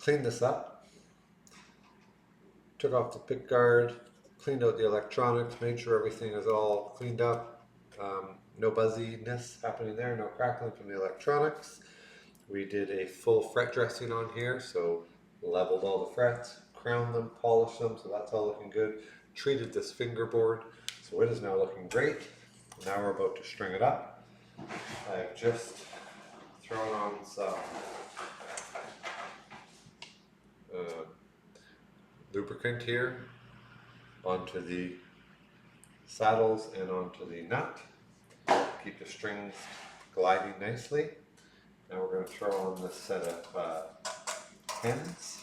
cleaned this up, took off the pick guard, cleaned out the electronics, made sure everything is all cleaned up. No buzziness happening there, no crackling from the electronics. We did a full fret dressing on here, so leveled all the frets, crowned them, polished them, so that's all looking good. Treated this fingerboard, so it is now looking great. Now we're about to string it up. I've just thrown on some lubricant here onto the saddles and onto the nut. Keep the strings gliding nicely. Now we're going to throw on this set of pins.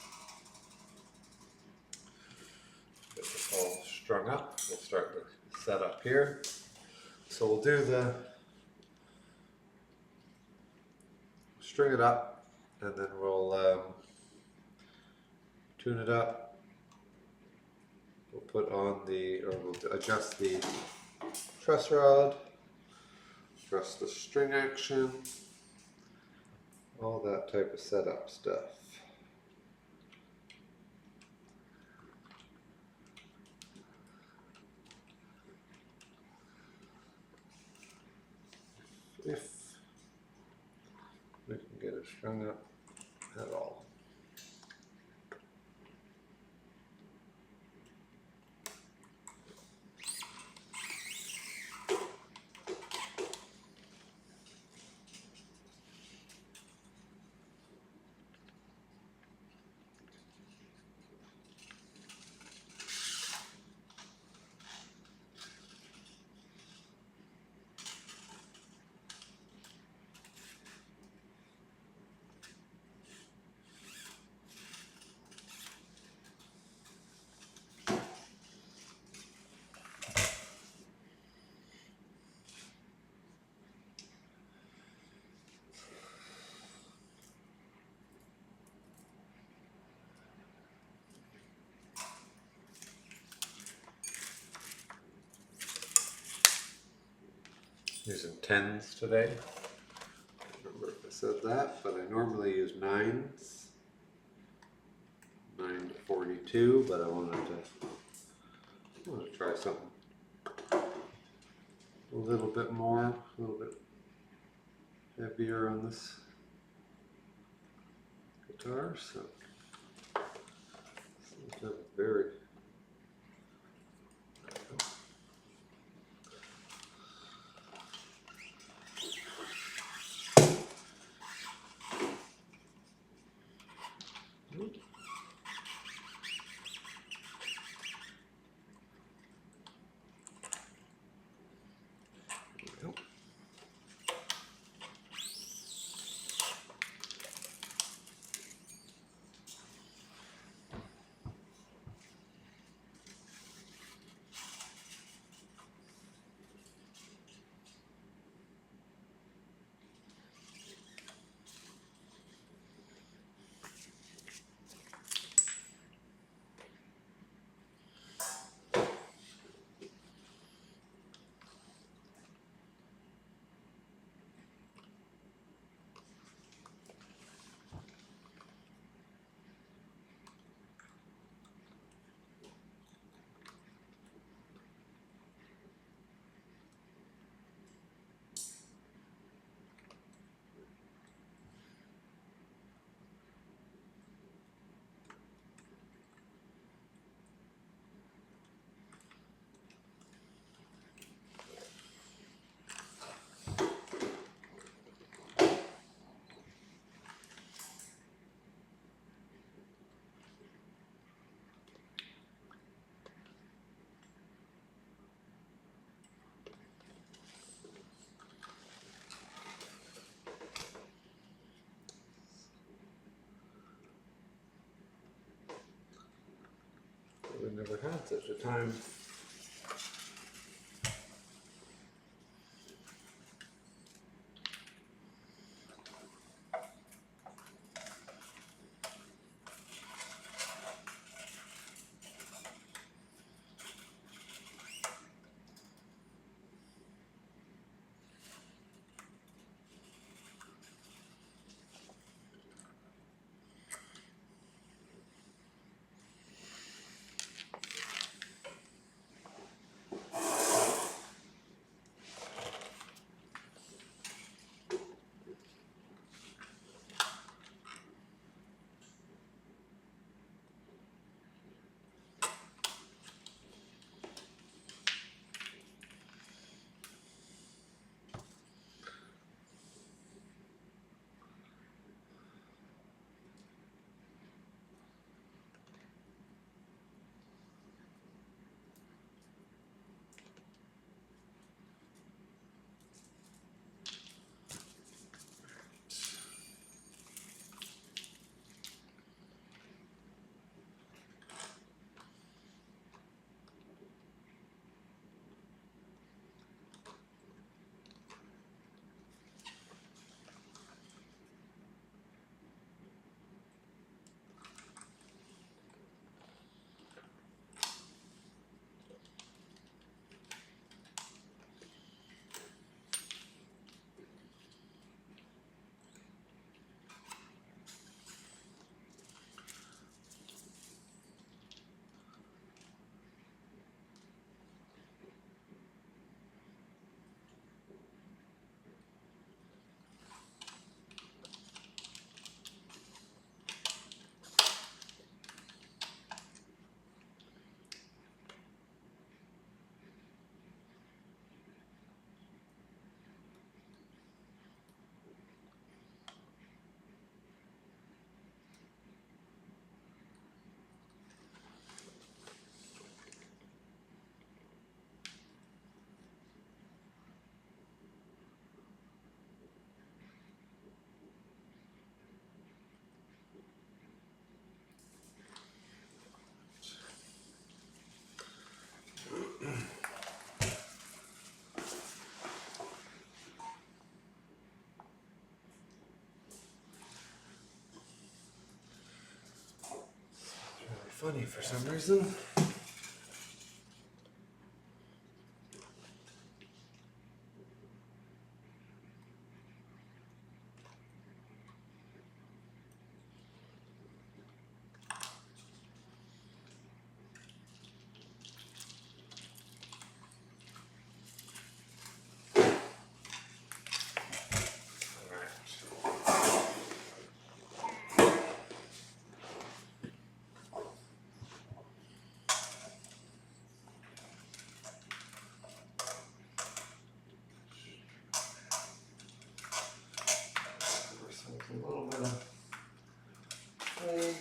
Get this all strung up. We'll start the setup here. So we'll do the string it up, and then we'll tune it up. We'll put on we'll adjust the truss rod, adjust the string action, all that type of setup stuff. If we can get it strung up at all. Using 10s today. I don't remember if I said that, but I normally use 9s. 9 to 42, but I wanted to try something a little bit more, a little bit heavier on this guitar. So it's a very we never had such a time. funny for some reason. A little bit of clay.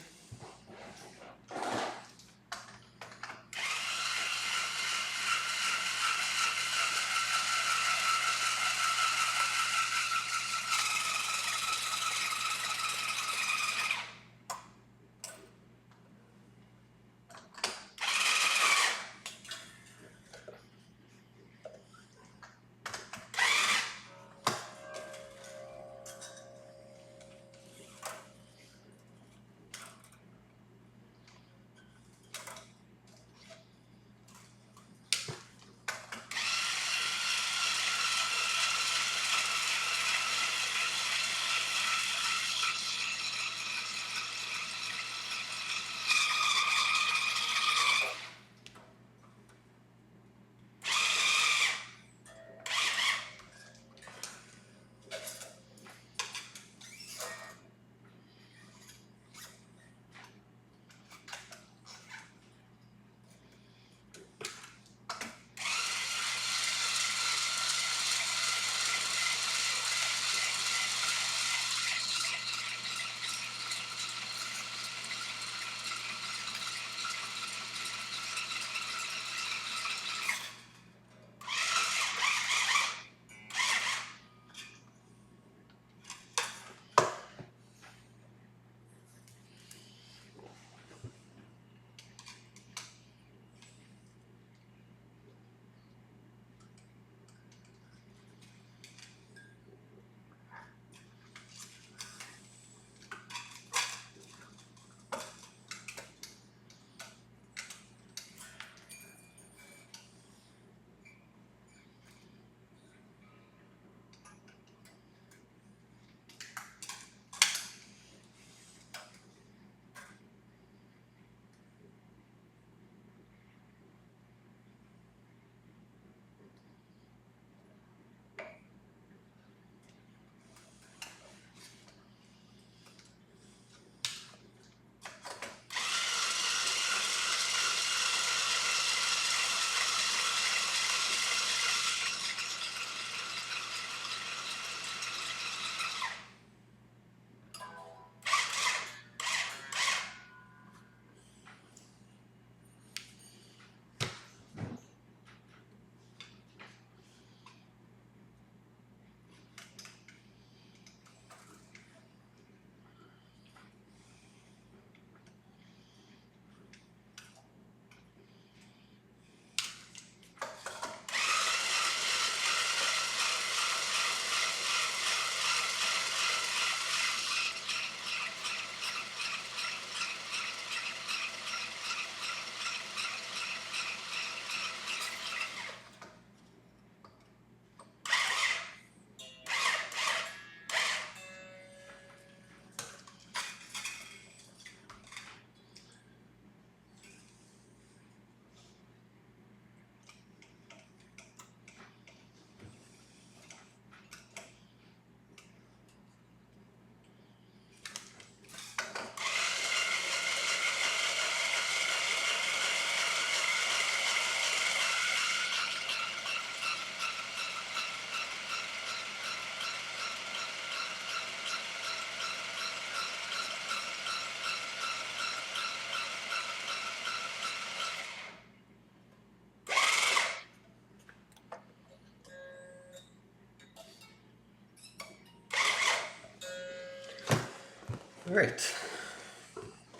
All right.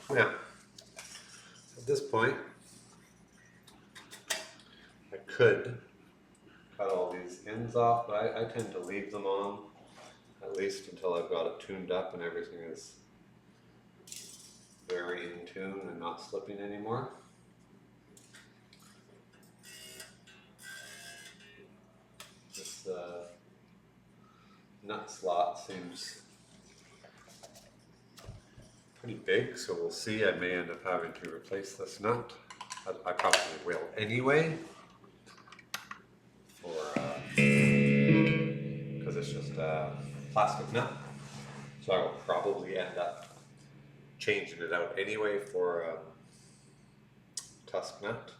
Now, at this point, I could cut all these ends off, but I tend to leave them on, at least until I've got it tuned up and everything is very in tune and not slipping anymore. This nut slot seems pretty big, so we'll see. I may end up having to replace this nut. I probably will anyway, because it's just a plastic nut. So I will probably end up changing it out anyway for a tusk nut.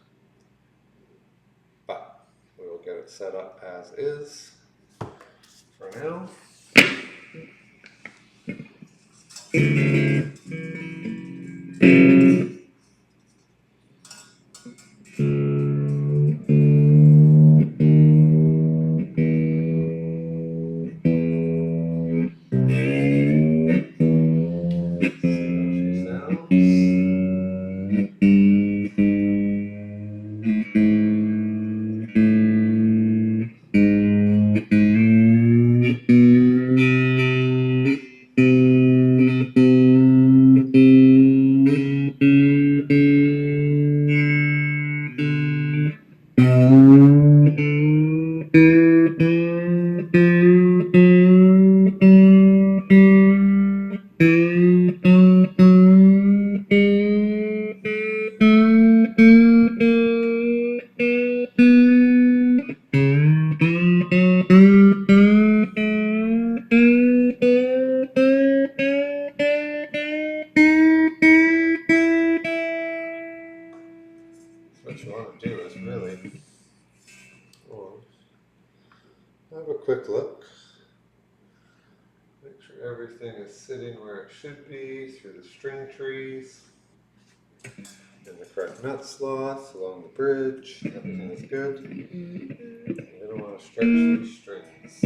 But we will get it set up as is for now. What you want to do is really have a quick look. Make sure everything is sitting where it should be through the string trees. In the correct nut slots along the bridge. Everything is good. We don't want to stretch these strings.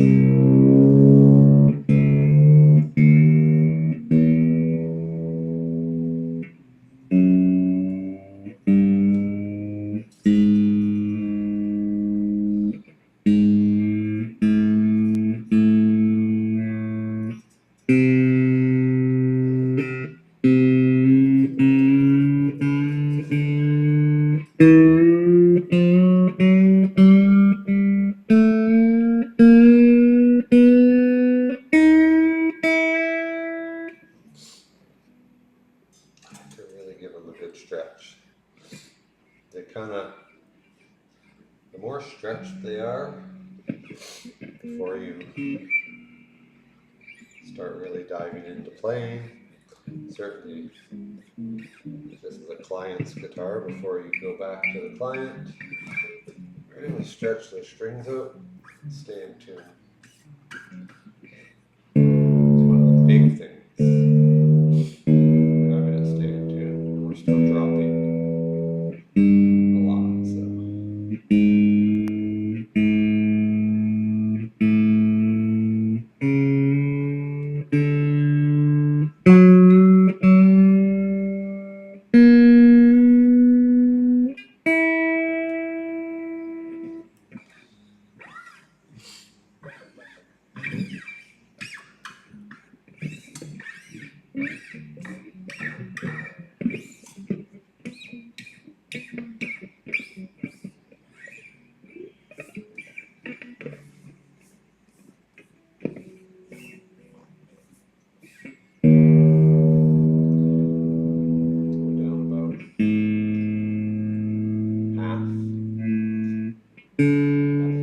To really give them a good stretch. They the more stretched they are, before you start really diving into playing. Certainly, if this is a client's guitar, before you go back to the client, really stretch those strings out and stay in tune. It's one of the big things. Having it stay in tune. We're still dropping a lot,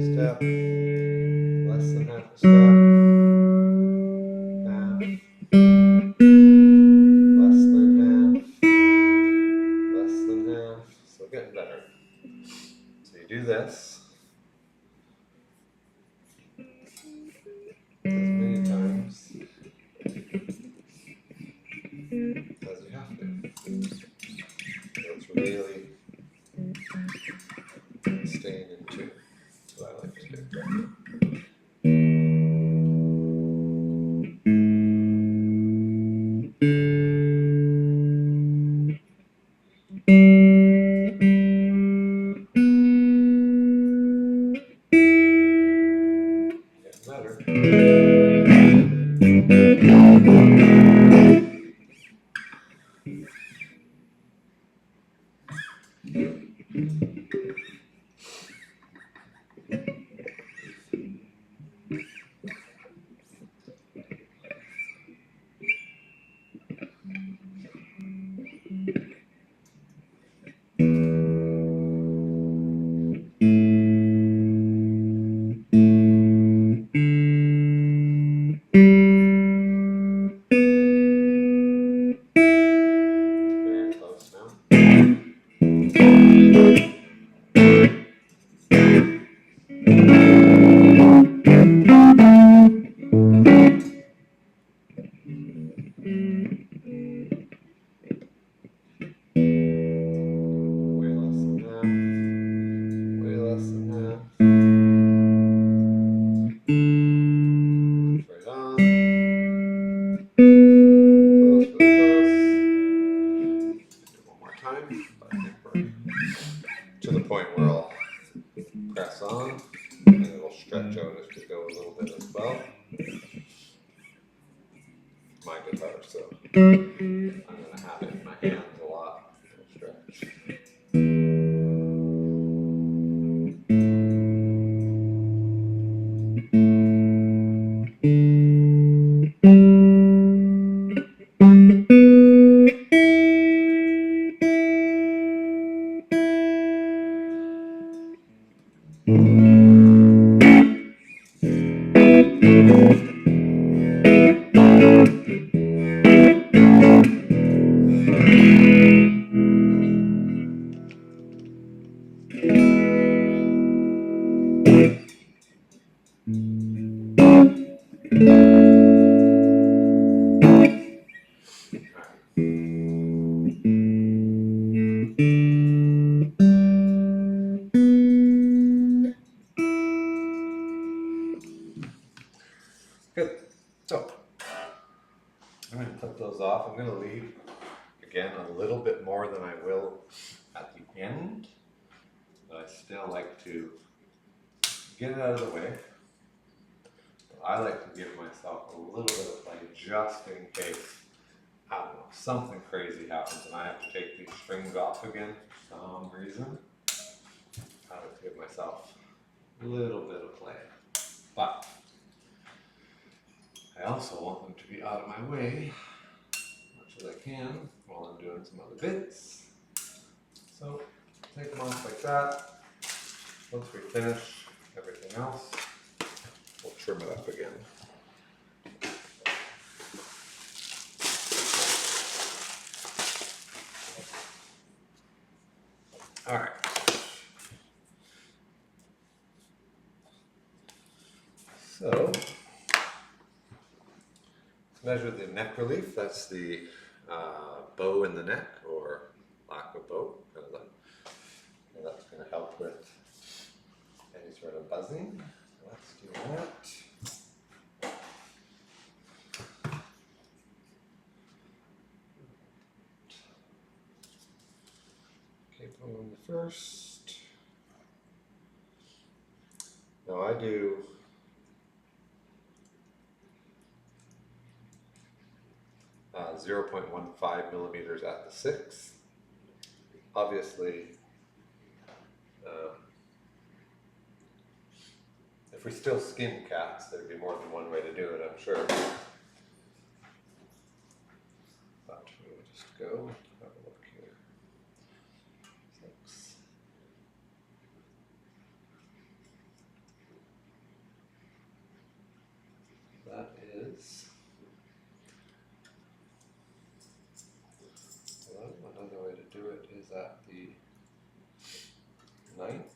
step, less than half a step, half, less than half, less than half, so getting better. So you do this as many times as you have to. So it's really staying in tune. That's what I like to do. To the point where I'll press on and it'll stretch out as we go a little bit as well. My guitar, so I'm going to have it in my hands a lot. It'll stretch. Good. So I'm going to clip those off. I'm going to leave, again, a little bit more than I will at the end. But I still like to get it out of the way. But I like to give myself a little bit of play just in case, I don't know, something crazy happens and I have to take these strings off again for some reason. I like to give myself a little bit of play. But I also want them to be out of my way as much as I can while I'm doing some other bits. So take them off like that. Once we finish everything else, we'll trim it up again. All right. So measure the neck relief. That's the bow in the neck, or lack of bow. And that's going to help with any sort of buzzing. Let's do that. Okay, put on the first. Now I do 0.15 millimeters at the 6th. Obviously, if we still skin cats, there'd be more than one way to do it, I'm sure. But we'll just go have a look here. 6. That is, well, another way to do it is at the 9th.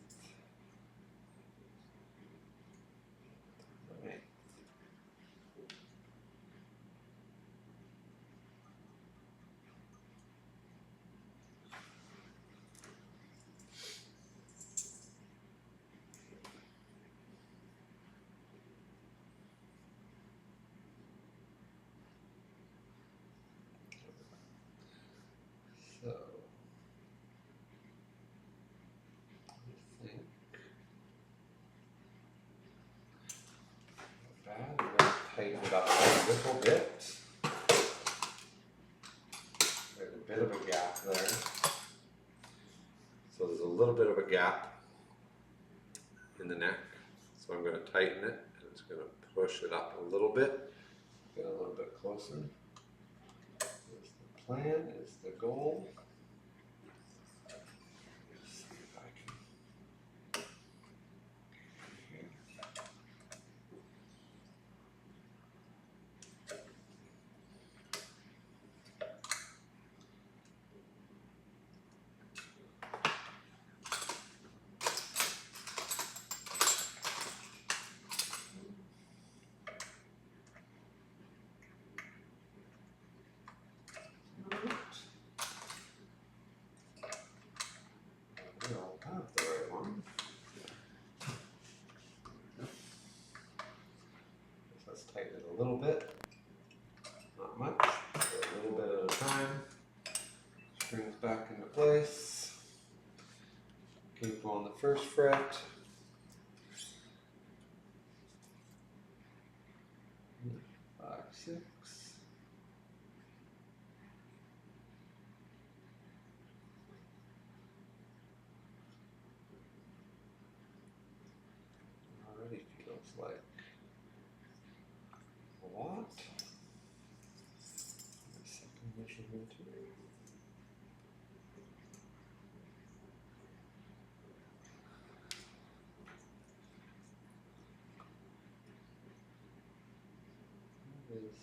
So, I think not bad. We're going to tighten it up a little bit. There's a bit of a gap there. little bit of a gap in the neck, so I'm going to tighten it, and it's going to push it up a little bit, get a little bit closer. Is the plan, is the goal. Let's see if I can. The right one. Let's tighten it a little bit, not much, a little bit at a time. Springs back into place. Keep on the first fret. 5, 6. Already feels like a lot. Second measurement here. That is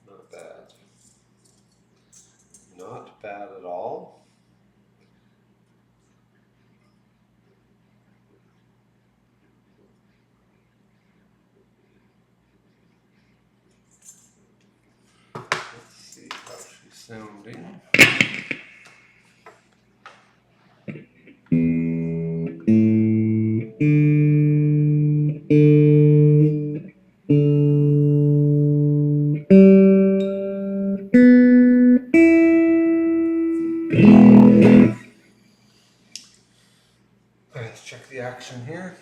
not bad. Not bad at all. Let's see how she's sounding. Let's check the action here.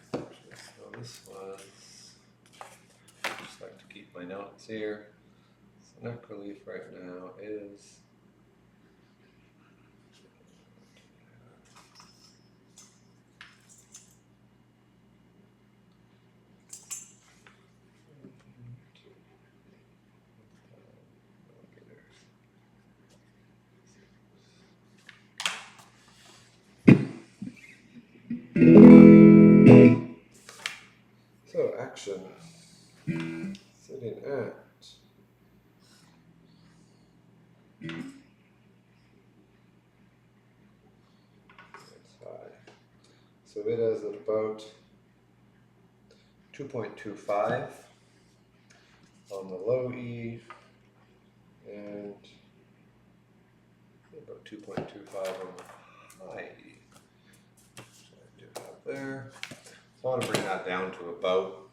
So this was, just like to keep my notes here. So neck relief right now is so action sitting at that's high. So it is at about 2.25 on the low E and about 2.25 on the high E. So I do have there. So I want to bring that down to about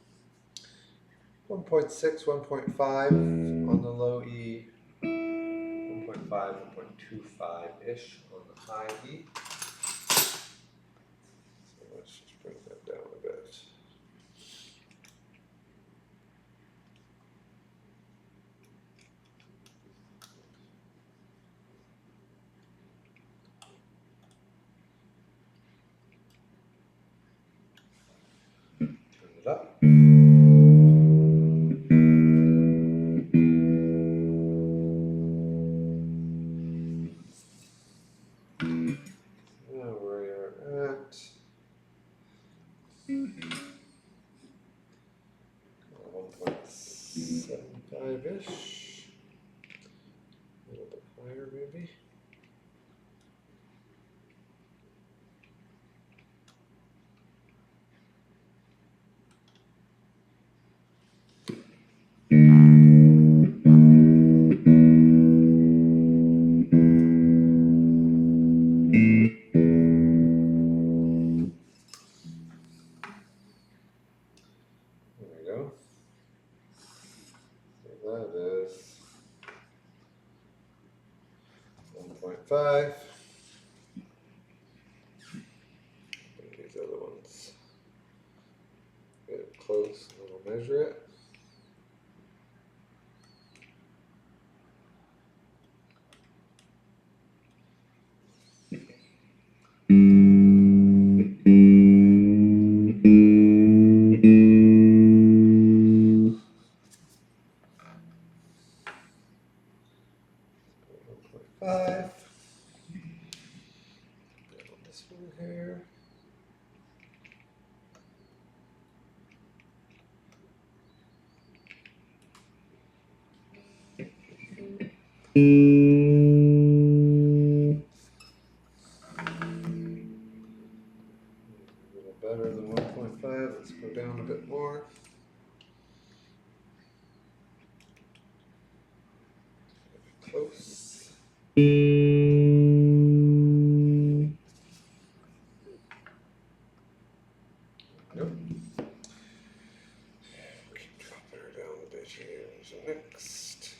1.6, 1.5 on the low E, 1.5, 1.25-ish on the high E. So let's just bring that down a bit. Turn it up. Now we are at 1.75-ish. A little bit higher maybe. There we go. So that is 1.5. These other ones. Get it close and we'll measure it. little better than 1.5. Let's go down a bit more. Close. Nope. Keep dropping her down a bit here. So next.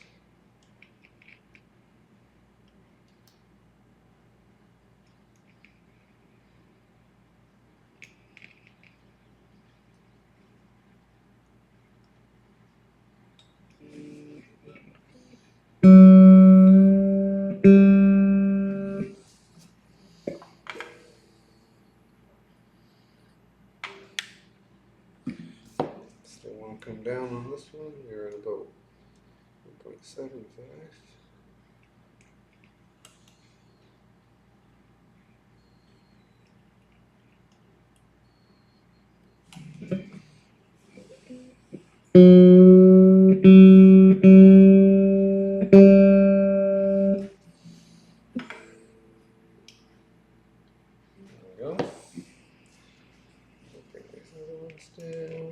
Still want to come down on this one. You're at about 1.75. There we go. Bring these other ones down.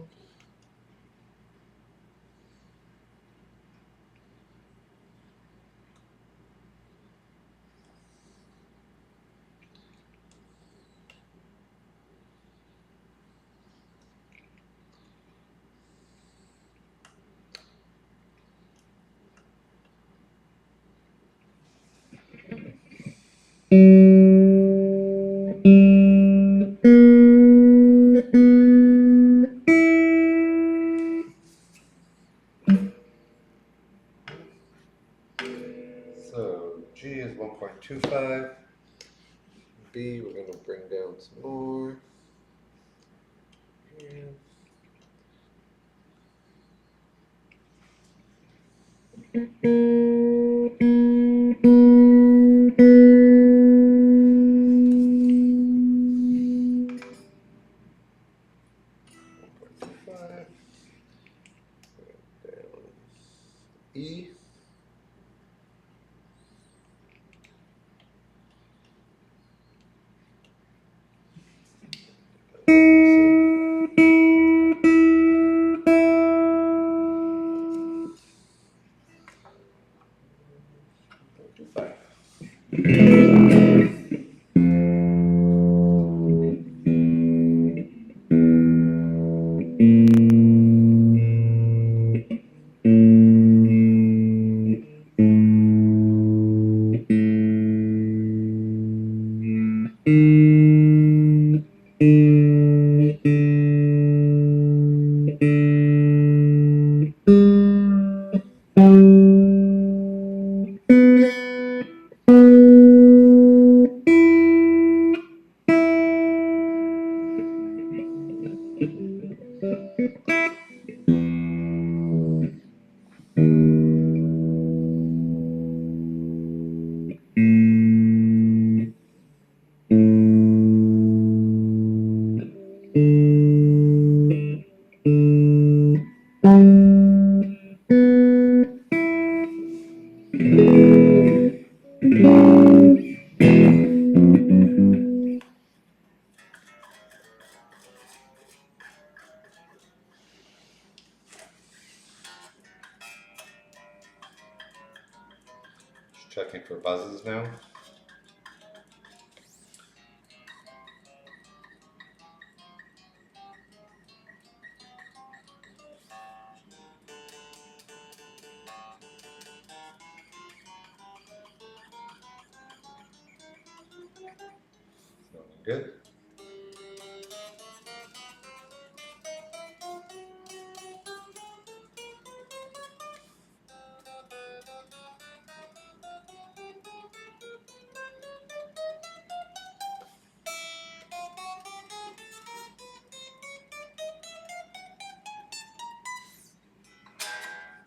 So G is 1.25. B, we're going to bring down some more. Here. E. Just checking for buzzes now. Sounding good.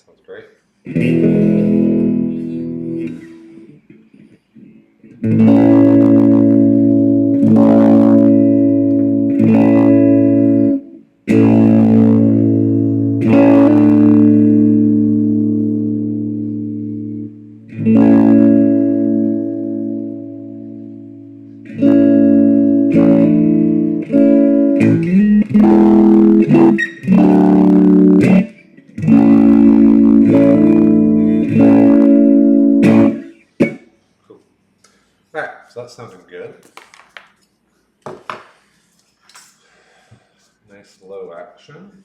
Sounds great. that's sounding good. Nice low action.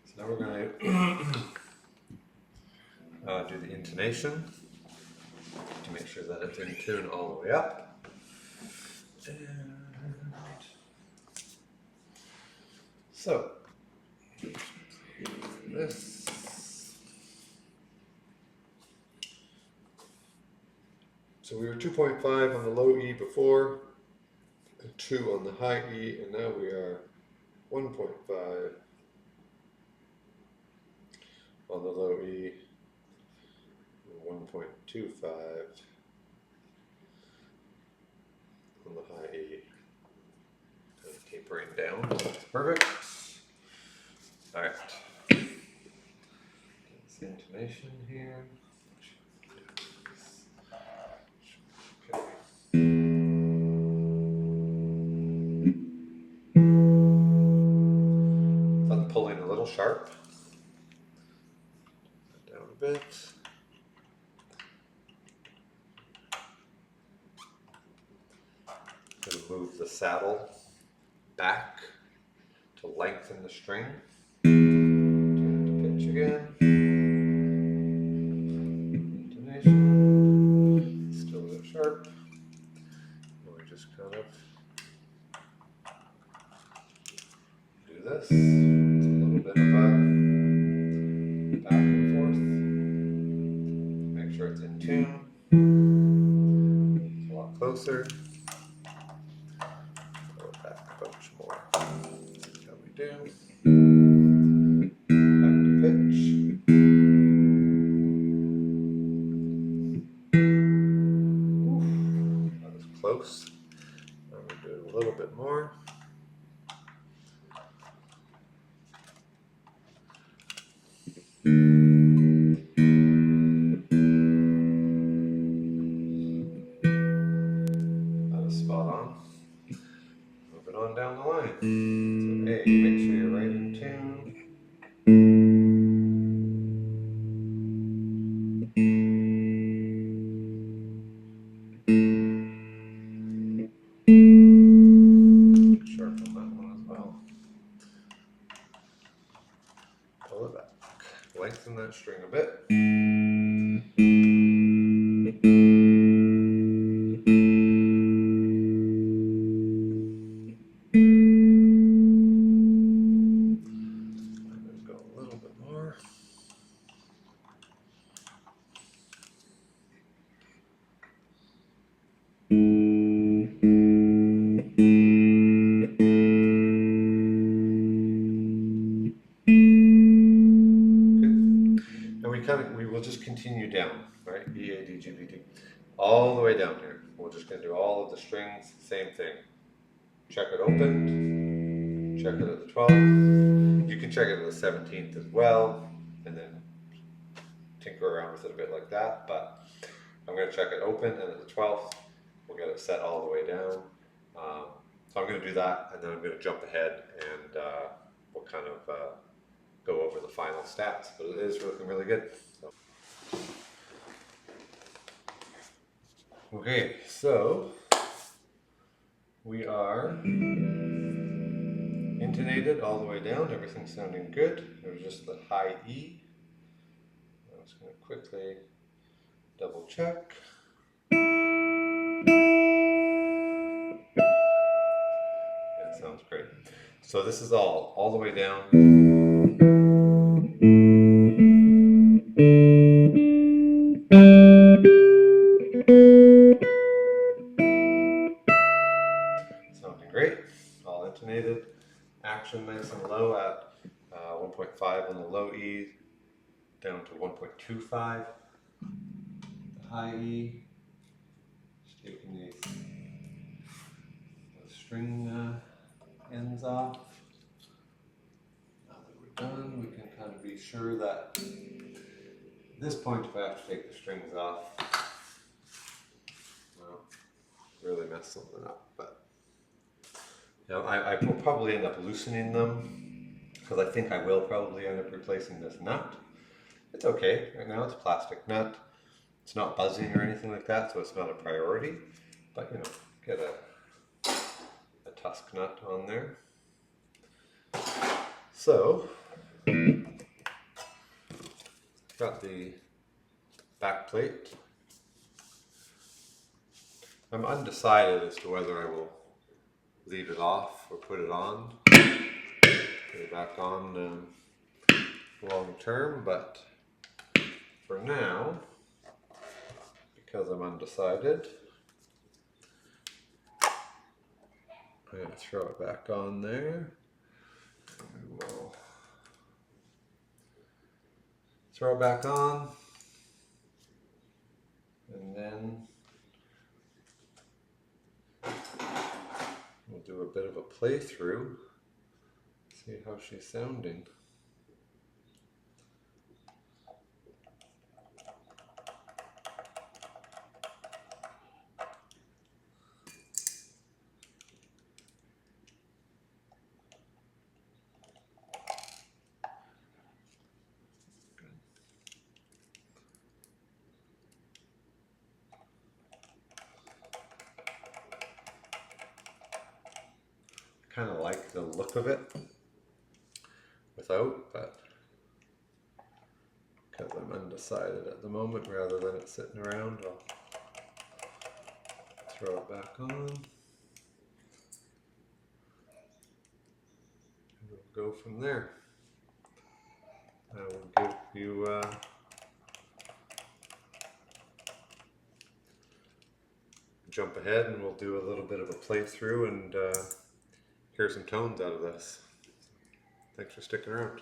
So now we're going to do the intonation to make sure that it's in tune all the way up. And so this. So we were 2.5 on the low E before, and 2 on the high E, and now we are 1.5 on the low E, and 1.25 on the high E. And tapering down, that's perfect. All right, that's the intonation here. Okay. Fun pulling a little sharp. Down a bit. Going to move the saddle back to lengthen the string. Turn to pitch again. Intonation. Still a bit sharp. And we just kind of do this. It's a little bit of a back and forth. Make sure it's in tune. It's a lot closer. Pull it back a bunch more. See how we do. Back to pitch. Oof, that was close. Now we'll do a little bit more. That is spot on. Moving on down the line. So A, make sure you're right in tune. Sharp on that one as well. Pull it back. Lengthen that string a bit. Let's go a little bit more. We will just continue down, right? E, A, D, G, B, D, all the way down here. We're just going to do all of the strings, same thing. Check it open, check it at the 12th. You can check it at the 17th as well, and then tinker around with it a bit like that. But I'm going to check it open, and at the 12th, we'll get it set all the way down. So I'm going to do that, and then I'm going to jump ahead, and we'll kind of go over the final stats, but it is looking really good. So. Okay, so we are intonated all the way down, everything's sounding good. There's just the high E. I'm just going to quickly double check. That sounds great. So this is all the way down. Sounding great, all intonated. Action nice and low at 1.5 on the low E, down to 1.25. The high E, just taking the string ends off. Now that we're done, we can kind of be sure that at this point, if I have to take the strings off, well, really mess something up. But you know, I will probably end up loosening them because I think I will probably end up replacing this nut. It's okay. Right now it's a plastic nut. It's not buzzing or anything like that, so it's not a priority. But you know, get a tusk nut on there. So, got the back plate. I'm undecided as to whether I will leave it off or put it on. Put it back on long term, but for now, because I'm undecided, I'm going to throw it back on there. And we'll throw it back on, and then we'll do a bit of a playthrough, see how she's sounding. Kind of like the look of it without, but because I'm undecided at the moment, rather than it sitting around, I'll throw it back on. And we'll go from there. I will give you jump ahead and we'll do a little bit of a playthrough and hear some tones out of this. Thanks for sticking around.